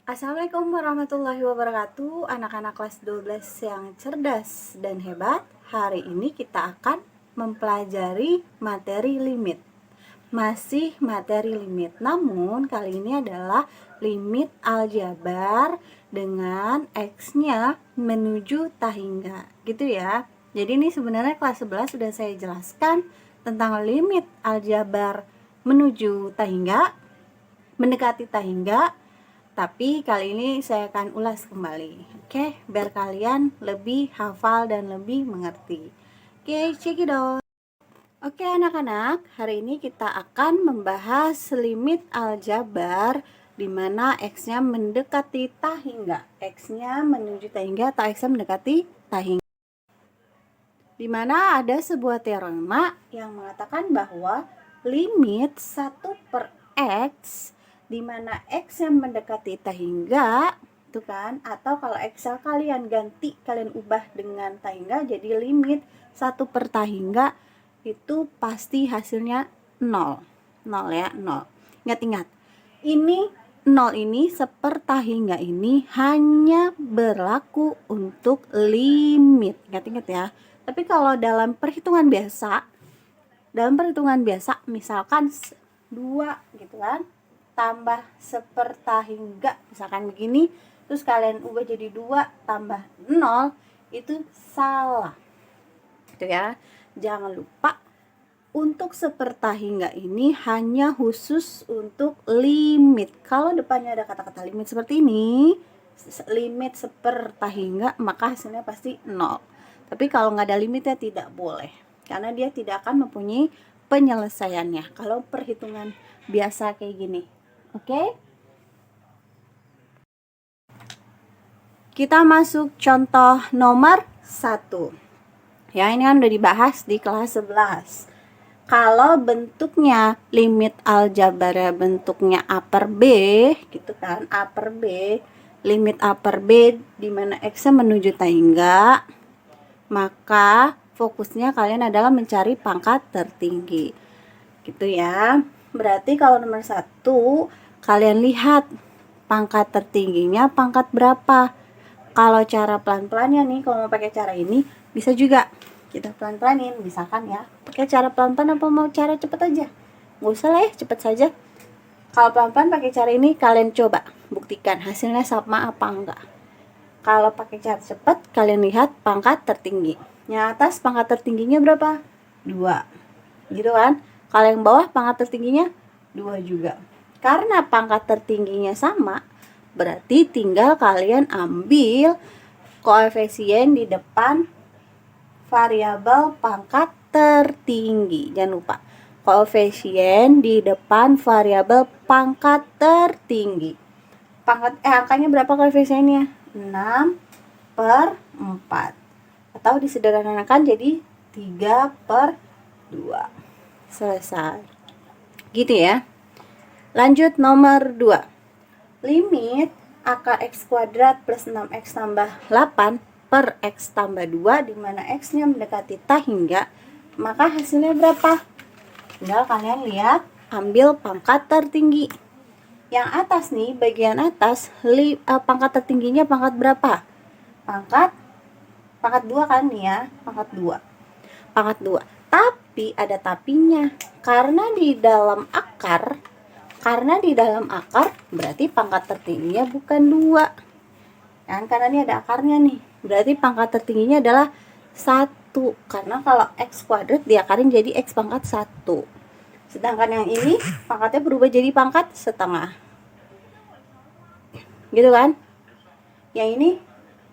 Assalamualaikum warahmatullahi wabarakatuh. Anak-anak kelas 12 yang cerdas dan hebat. Hari ini kita akan mempelajari materi limit. Masih materi limit, namun kali ini adalah limit aljabar dengan X-nya menuju tahingga, gitu ya. Jadi ini sebenarnya kelas 11 sudah saya jelaskan tentang limit aljabar menuju tahingga, mendekati tahingga. Tapi kali ini saya akan ulas kembali, oke? Biar kalian lebih hafal dan lebih mengerti. Oke, cekidot. Oke anak-anak, hari ini kita akan membahas limit aljabar di mana X-nya mendekati tahingga. X-nya menuju tahingga atau X-nya mendekati tahingga. Di mana ada sebuah teorema yang mengatakan bahwa limit 1/X di mana X yang mendekati tahingga itu kan, atau kalau X kalian ganti, kalian ubah dengan tahingga jadi limit 1/tahingga, itu pasti hasilnya 0 ya, 0. Ingat ini 0 ini sepertahingga ini hanya berlaku untuk limit, ingat ya. Tapi kalau dalam perhitungan biasa misalkan 2 gitu kan, tambah sepertahingga misalkan begini, terus kalian ubah jadi 2 tambah 0, itu salah gitu ya. Jangan lupa untuk sepertahingga ini hanya khusus untuk limit. Kalau depannya ada kata-kata limit seperti ini, limit sepertahingga, maka hasilnya pasti 0. Tapi kalau nggak ada limitnya tidak boleh, karena dia tidak akan mempunyai penyelesaiannya kalau perhitungan biasa kayak gini. Oke? Kita masuk contoh nomor 1. Ya, ini kan udah dibahas di kelas 11. Kalau bentuknya limit aljabar bentuknya upper B gitu kan, upper B, limit upper B di mana X-nya menuju tahingga, maka fokusnya kalian adalah mencari pangkat tertinggi gitu ya. Berarti kalau nomor 1 kalian lihat pangkat tertingginya pangkat berapa. Kalau cara pelan-pelannya nih, kalau mau pakai cara ini bisa juga kita pelan-pelanin, misalkan ya, pakai cara pelan-pelan apa mau cara cepet aja? Nggak usah lah ya, cepet saja. Kalau pelan-pelan pakai cara ini, kalian coba buktikan hasilnya sama apa enggak. Kalau pakai cara cepet, kalian lihat pangkat tertinggi. Yang atas pangkat tertingginya berapa? 2 gitu kan. Kalau yang bawah pangkat tertingginya 2 juga. Karena pangkat tertingginya sama, berarti tinggal kalian ambil koefisien di depan variabel pangkat tertinggi. Jangan lupa, koefisien di depan variabel pangkat tertinggi. Angkanya berapa koefisiennya? 6/4. Atau disederhanakan jadi 3/2. Selesai. Gitu ya. Lanjut nomor 2. Limit akar X kuadrat plus 6X tambah 8 per X tambah 2 di mana X-nya mendekati tahingga, maka hasilnya berapa? Tinggal kalian lihat, ambil pangkat tertinggi. Yang atas nih, bagian atas, pangkat tertingginya pangkat berapa? Pangkat 2 kan nih ya, pangkat 2. Tapi ada tapinya. Karena di dalam akar berarti pangkat tertingginya bukan 2. Kan karena ini ada akarnya nih. Berarti pangkat tertingginya adalah 1. Karena kalau X kuadrat diakarin jadi X pangkat 1. Sedangkan yang ini pangkatnya berubah jadi pangkat setengah. Gitu kan? Yang ini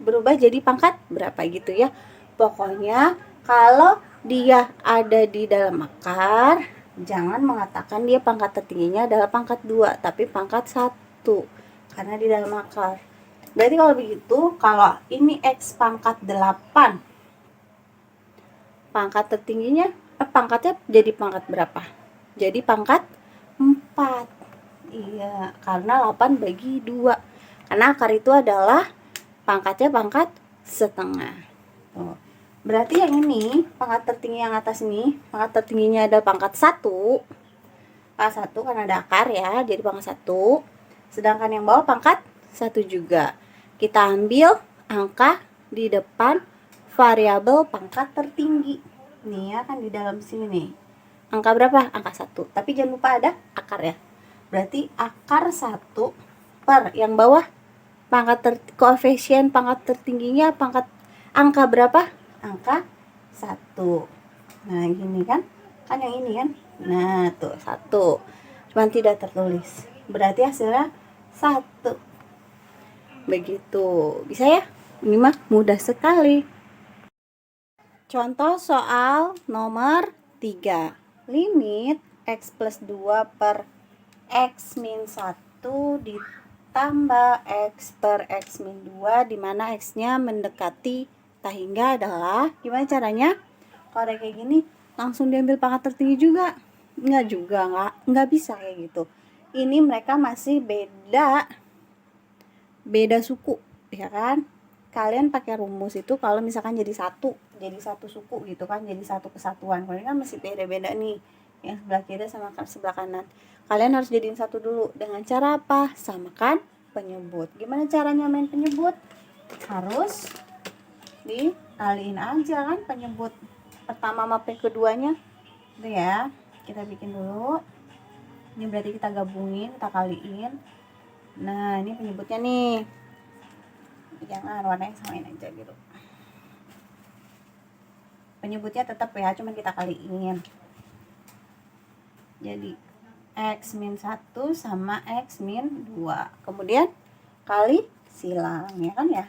berubah jadi pangkat berapa gitu ya. Pokoknya kalau dia ada di dalam akar, jangan mengatakan dia pangkat tertingginya adalah pangkat 2, tapi pangkat 1. Karena di dalam akar. Berarti kalau begitu, kalau ini X pangkat 8, pangkat tertingginya, pangkatnya jadi pangkat berapa? Jadi pangkat 4. Iya, karena 8 bagi 2. Karena akar itu adalah pangkatnya pangkat setengah. Tuh. Berarti yang ini, pangkat tertinggi yang atas ini, pangkat tertingginya ada pangkat 1. Pangkat 1 karena ada akar ya, jadi pangkat 1. Sedangkan yang bawah pangkat 1 juga. Kita ambil angka di depan variabel pangkat tertinggi. Nih ya kan di dalam sini nih. Angka berapa? Angka 1. Tapi jangan lupa ada akar ya. Berarti akar 1 per yang bawah koefisien pangkat tertingginya angka berapa? Angka 1. Nah, gini kan? Kan yang ini kan? Nah, tuh 1. Cuman tidak tertulis. Berarti hasilnya 1. Begitu. Bisa ya? Ini mah mudah sekali. Contoh soal nomor 3. Limit X plus 2 per X min 1 ditambah X per X min 2 di mana X-nya mendekati tak hingga adalah, gimana caranya? Kalau ada kayak gini, langsung diambil pangkat tertinggi juga? Enggak bisa kayak gitu. Ini mereka masih beda suku, ya kan? Kalian pakai rumus itu kalau misalkan jadi satu suku gitu kan, jadi satu kesatuan. Kalau ini kan masih beda-beda nih, yang sebelah kiri sama sebelah kanan. Kalian harus jadiin satu dulu. Dengan cara apa? Samakan penyebut. Gimana caranya main penyebut? Harus dikaliin aja kan penyebut pertama sama keduanya. Itu ya. Kita bikin dulu. Ini berarti kita gabungin, kita kaliin. Nah, ini penyebutnya nih. Jangan warnanya samain aja gitu. Penyebutnya tetap ya, cuman kita kaliin. Jadi X min 1 sama X min 2. Kemudian kali silang, ya kan ya.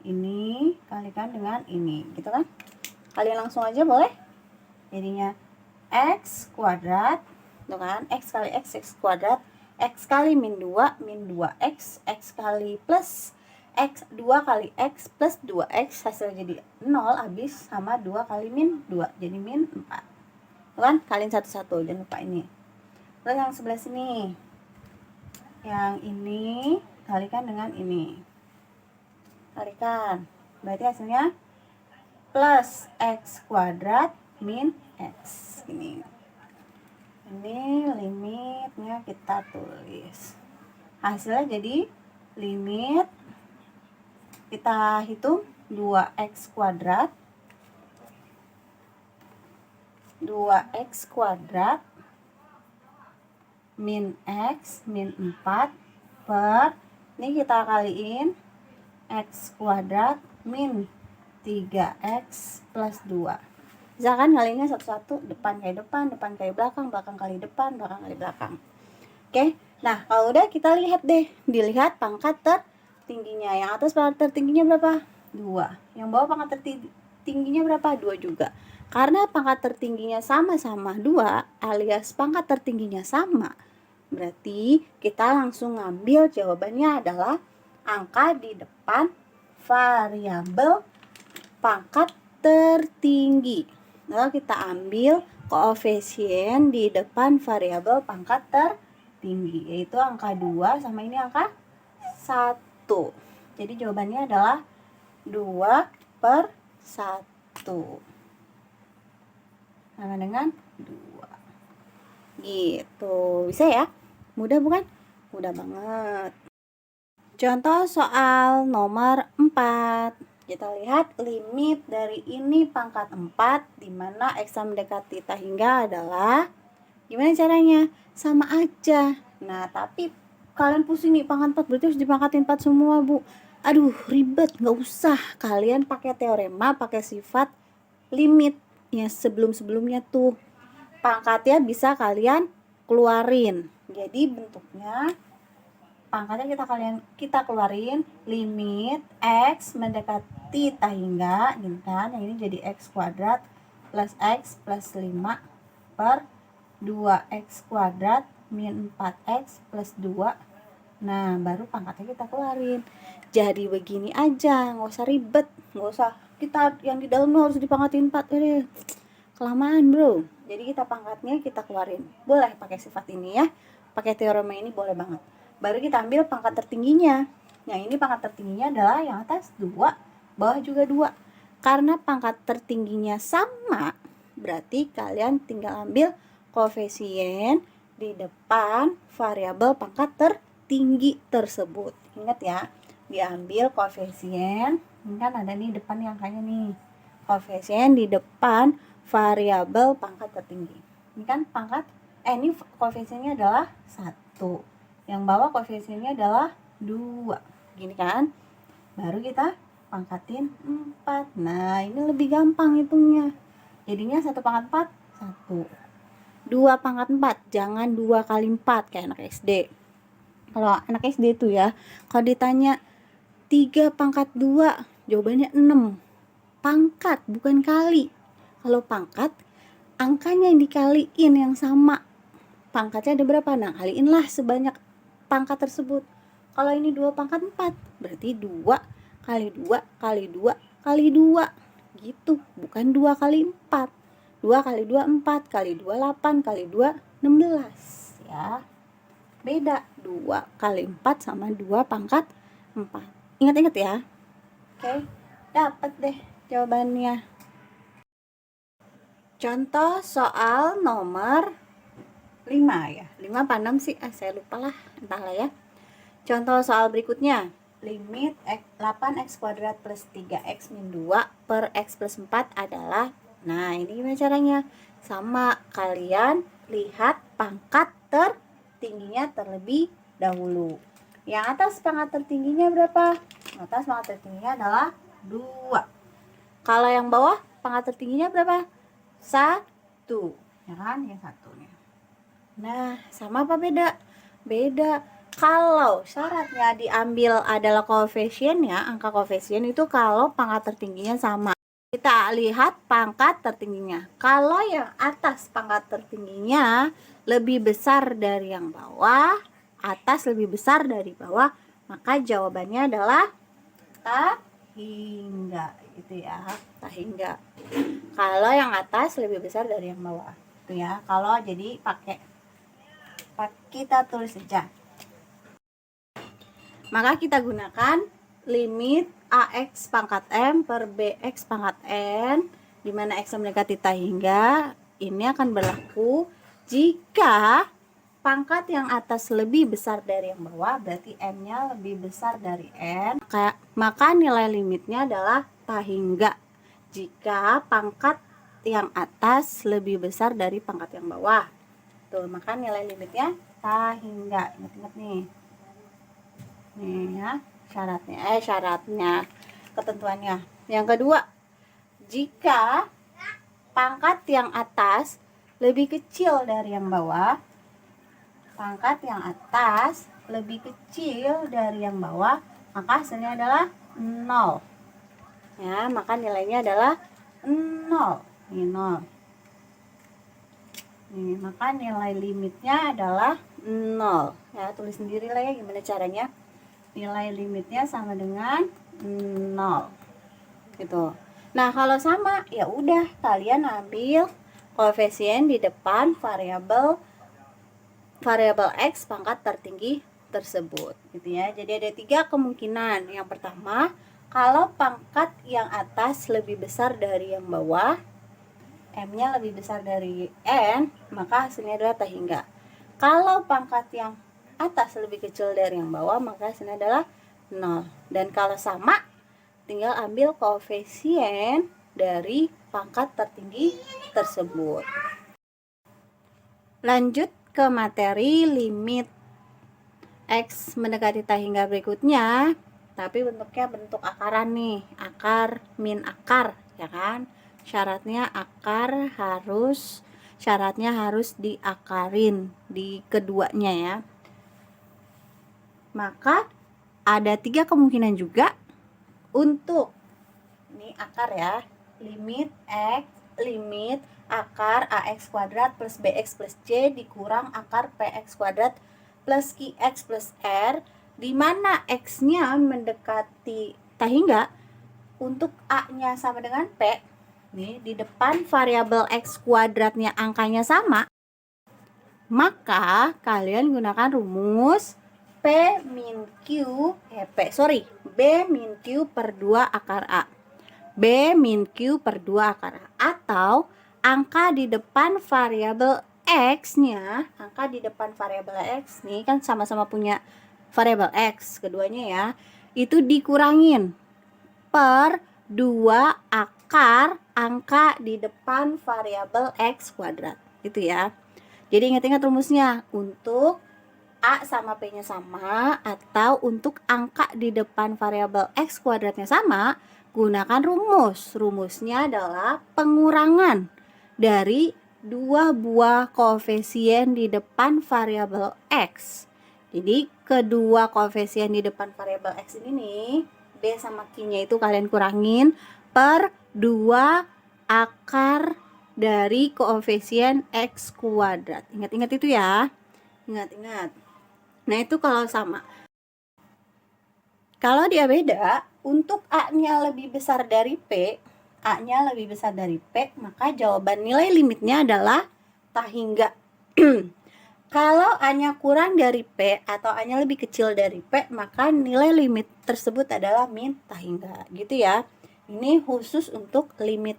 Ini kalikan dengan ini, gitu kan. Kalian langsung aja boleh. Jadinya X kuadrat, tuh kan, X kali X kuadrat. X kali min 2 X kali plus X 2 kali X plus 2X hasil jadi 0 habis sama 2 kali min 2 jadi min 4. Tuh kan, kalian satu-satu, jangan lupa ini. Terus yang sebelah sini, yang ini kalikan dengan ini, kalikan, berarti hasilnya plus X kuadrat min X. Ini limitnya kita tulis, hasilnya jadi limit, kita hitung 2x kuadrat min X min 4 per, ini kita kaliin X kuadrat min 3X plus 2. Misalkan kalinya satu-satu, depan kali depan kali belakang kali depan, belakang kali belakang. Oke, nah kalau udah kita lihat deh, dilihat pangkat tertingginya. Yang atas pangkat tertingginya berapa? 2. Yang bawah pangkat tertingginya berapa? 2 juga. Karena pangkat tertingginya sama-sama 2 alias pangkat tertingginya sama, berarti kita langsung ngambil jawabannya adalah angka di depan variabel pangkat tertinggi. Lalu kita ambil koefisien di depan variabel pangkat tertinggi, yaitu angka 2 sama ini angka 1. Jadi jawabannya adalah 2 per 1. Sama dengan 2. Gitu. Bisa ya? Mudah bukan? Mudah banget. Contoh soal nomor 4. Kita lihat limit dari ini pangkat 4 di mana X mendekati tak hingga adalah, gimana caranya? Sama aja. Nah, tapi kalian pusing nih, pangkat 4 berarti harus dipangkatin 4 semua, Bu. Aduh, ribet, nggak usah. Kalian pakai teorema, pakai sifat limit yang sebelum-sebelumnya tuh. Pangkatnya bisa kalian keluarin. Jadi bentuknya pangkatnya kita keluarin limit X mendekati tak hingga, gitu kan. Yang ini jadi X kuadrat plus X plus 5 per 2X kuadrat min 4X plus 2. Nah, baru pangkatnya kita keluarin. Jadi begini aja, nggak usah ribet, nggak usah kita yang di dalam harus dipangkatin 4. Kelamaan, bro. Jadi kita pangkatnya kita keluarin. Boleh pakai sifat ini ya, pakai teorema ini boleh banget. Baru kita ambil pangkat tertingginya. Yang ini pangkat tertingginya adalah yang atas 2, bawah juga 2. Karena pangkat tertingginya sama, berarti kalian tinggal ambil koefisien di depan variabel pangkat tertinggi. tertinggi tersebut. Ingat ya, diambil koefisien, ini kan ada nih depan yang angkanya nih, koefisien di depan variabel pangkat tertinggi. Ini kan pangkat, ini koefisiennya adalah 1, yang bawah koefisiennya adalah 2, gini kan. Baru kita pangkatin 4. Nah, ini lebih gampang hitungnya. Jadinya 1 pangkat 4, 1. 2 pangkat 4, jangan 2 kali 4 kayak anak SD. Kalau anak SD itu ya, kalau ditanya 3 pangkat 2, jawabannya 6. Pangkat, bukan kali. Kalau pangkat, angkanya yang dikaliin yang sama. Pangkatnya ada berapa? Nah, kaliinlah sebanyak pangkat tersebut. Kalau ini 2 pangkat 4, berarti 2 kali 2 kali 2 kali 2. Gitu, bukan 2 kali 4. 2 kali 2, 4. Kali 2, 8. Kali 2, 16. Ya. Beda, 2 kali 4 sama 2 pangkat 4. Ingat-ingat ya. Oke, dapat deh jawabannya. Contoh soal nomor 5 ya. 5 apa 6 sih? Saya lupa lah, entahlah ya. Contoh soal berikutnya. Limit 8x kuadrat plus 3x min 2 per x plus 4 adalah. Nah, ini gimana caranya? Sama, kalian lihat pangkat tertingginya terlebih dahulu. Yang atas pangkat tertingginya berapa? Yang atas pangkat tertingginya adalah 2. Kalau yang bawah pangkat tertingginya berapa? 1. Ya kan? Yang satunya. Nah, sama apa beda? Beda. Kalau syaratnya diambil adalah koefisiennya, angka koefisien itu kalau pangkat tertingginya sama. Kita lihat pangkat tertingginya. Kalau yang atas pangkat tertingginya lebih besar dari yang bawah, atas lebih besar dari bawah, maka jawabannya adalah tahingga, gitu ya. Tahingga. Kalau yang atas lebih besar dari yang bawah, itu ya. Kalau jadi kita tulis saja. Maka kita gunakan limit AX pangkat M per BX pangkat N, di mana X mendekati tahingga. Ini akan berlaku jika pangkat yang atas lebih besar dari yang bawah, berarti M-nya lebih besar dari N. Maka nilai limitnya adalah tahingga. Jika pangkat yang atas lebih besar dari pangkat yang bawah. Tuh, maka nilai limitnya tahingga. Ingat-ingat nih. Nih ya, syaratnya, ketentuannya. Yang kedua, jika pangkat yang atas lebih kecil dari yang bawah, pangkat yang atas lebih kecil dari yang bawah, maka hasilnya adalah 0. Ya, maka nilainya adalah 0. Ini 0. Nih, maka nilai limitnya adalah 0. Ya, tulis sendiri lah ya gimana caranya. Nilai limitnya sama dengan 0. Gitu. Nah, kalau sama ya udah kalian ambil koefisien di depan variabel X pangkat tertinggi tersebut, gitu ya. Jadi ada 3 kemungkinan. Yang pertama, kalau pangkat yang atas lebih besar dari yang bawah, M-nya lebih besar dari N, maka hasilnya adalah tahingga. Kalau pangkat yang atas lebih kecil dari yang bawah, maka hasilnya adalah 0. Dan kalau sama, tinggal ambil koefisien dari pangkat tertinggi tersebut. Lanjut ke materi limit X mendekati tahingga berikutnya, tapi bentuknya bentuk akaran nih, akar min akar, ya kan? Syaratnya harus diakarin di keduanya ya. Maka ada 3 kemungkinan juga untuk ini akar ya, limit akar AX kuadrat plus BX plus C dikurang akar PX kuadrat plus QX plus R, di mana X-nya mendekati tahingga. Untuk A-nya sama dengan P, nih di depan variabel X kuadratnya angkanya sama, maka kalian gunakan rumus B min Q per 2 akar A. B min Q per 2 akar A. Atau angka di depan variabel X-nya, nih kan sama-sama punya variabel X, keduanya ya, itu dikurangin per 2 akar angka di depan variabel X kuadrat. Gitu ya. Jadi ingat-ingat rumusnya, untuk A sama P-nya sama atau untuk angka di depan variabel X kuadratnya sama, gunakan rumus. Rumusnya adalah pengurangan dari 2 buah koefisien di depan variabel X. Jadi kedua koefisien di depan variabel X ini nih, B sama Q-nya itu kalian kurangin per 2 akar dari koefisien X kuadrat. Ingat-ingat itu ya. Ingat-ingat. Nah, itu kalau sama. Kalau dia beda, untuk A-nya lebih besar dari P, A-nya lebih besar dari P, maka jawaban nilai limitnya adalah tak hingga. Kalau A-nya kurang dari P atau A-nya lebih kecil dari P, maka nilai limit tersebut adalah min tak hingga. Gitu ya. Ini khusus untuk limit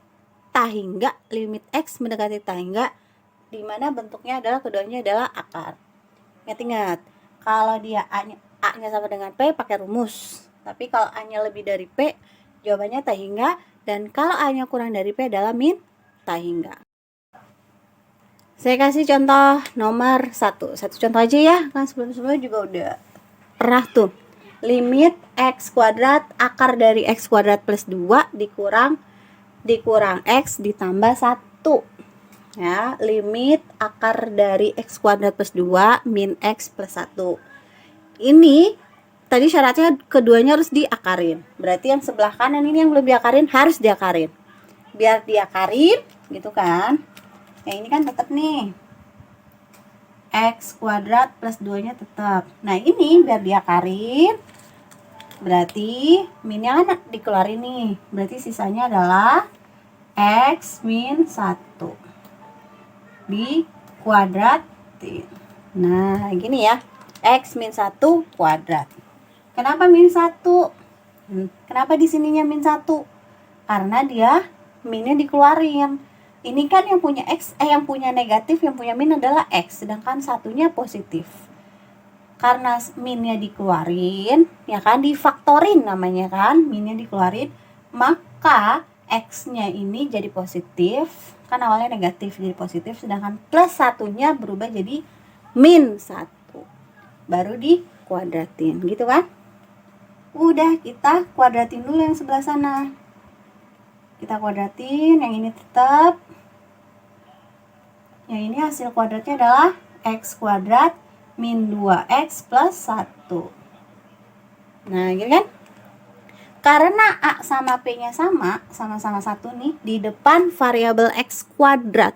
tak hingga, limit X mendekati tak hingga, di mana bentuknya adalah keduanya adalah akar. Ingat-ingat, kalau dia A-nya sama dengan P pakai rumus. Tapi kalau A-nya lebih dari P, jawabannya tak hingga. Dan kalau A-nya kurang dari P adalah min tak hingga. Saya kasih contoh nomor 1. Satu contoh aja ya, kan sebelum-sebelumnya juga udah pernah tuh. Limit X kuadrat akar dari X kuadrat plus 2 dikurang X ditambah 1. Ya, limit akar dari X kuadrat plus 2 min X plus 1. Ini tadi syaratnya keduanya harus diakarin. Berarti yang sebelah kanan ini yang belum diakarin harus diakarin. Biar diakarin gitu kan. Yang ini kan tetap nih. X kuadrat plus 2 nya tetap. Nah, ini biar diakarin. Berarti minnya kan dikeluarin nih. Berarti sisanya adalah X min 1 di kuadratin. Nah, gini ya. X min 1 kuadrat. Kenapa min 1? Kenapa di sininya min 1? Karena dia minnya dikeluarin. Ini kan yang punya X, yang punya negatif, yang punya min adalah X, sedangkan satunya positif. Karena minnya dikeluarin, ya kan, difaktorin namanya kan, minnya dikeluarin, maka X-nya ini jadi positif, kan awalnya negatif jadi positif, sedangkan plus satunya berubah jadi min 1. Baru dikuadratin, gitu kan? Udah, kita kuadratin dulu yang sebelah sana. Kita kuadratin, yang ini tetap. Yang ini hasil kuadratnya adalah X kuadrat min 2X plus 1. Nah, gitu kan? Karena A sama P-nya sama-sama 1 nih, di depan variabel X kuadrat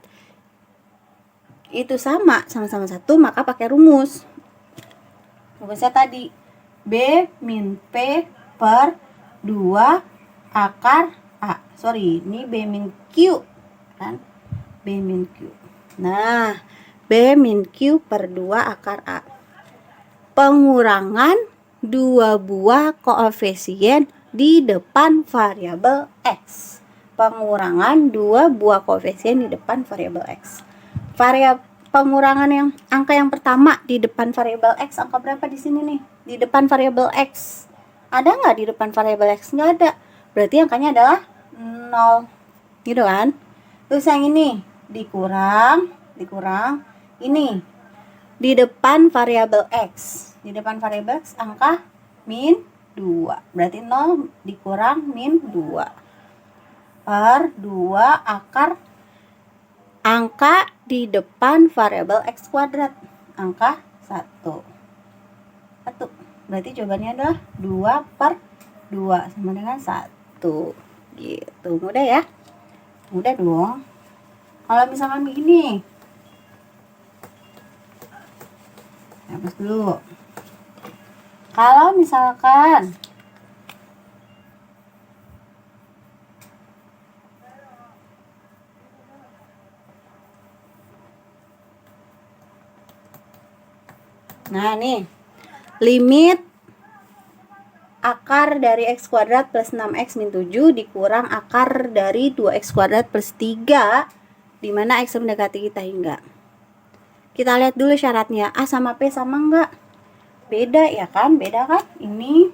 itu sama-sama 1, maka pakai rumus. Rumusnya tadi B min P per 2 akar A. Sorry, ini B min Q kan? B min Q. Nah, B min Q per 2 akar A. Pengurangan 2 buah koefisien di depan variabel X. Pengurangan 2 buah koefisien di depan variabel X. Pengurangan yang angka yang pertama di depan variabel X, angka berapa di sini nih? Di depan variabel X. Ada nggak di depan variabel X? Nggak ada. Berarti angkanya adalah 0. Gitu kan? Terus yang ini dikurang ini di depan variabel X. Di depan variabel X angka min 2. Berarti 0 dikurang min 2 per 2 akar angka di depan variabel X kuadrat. Angka 1. Berarti jawabannya adalah 2 per 2 sama dengan 1. Gitu. Mudah ya? Mudah dong. Kalau misalkan begini, hapus dulu. Kalau misalkan nah nih, limit akar dari X kuadrat plus 6X min 7 dikurang akar dari 2X kuadrat plus 3, di mana X mendekati kita hingga. Kita lihat dulu syaratnya, A sama P sama enggak? Beda ya kan? Beda kan? Ini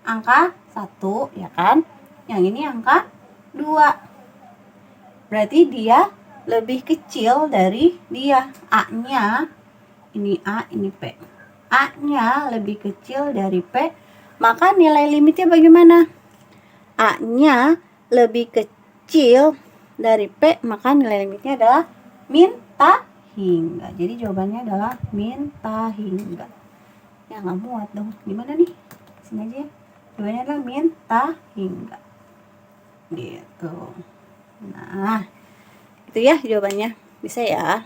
angka 1 ya kan? Yang ini angka 2. Berarti dia lebih kecil dari dia. A-nya, ini A, ini P. A-nya lebih kecil dari P, maka nilai limitnya bagaimana? A-nya lebih kecil dari P, maka nilai limitnya adalah min ta hingga. Jadi jawabannya adalah min ta hingga. Ya nggak muat dong. Gimana nih? Sini aja ya. Jawabannya adalah min ta hingga. Gitu. Nah, itu ya jawabannya. Bisa ya?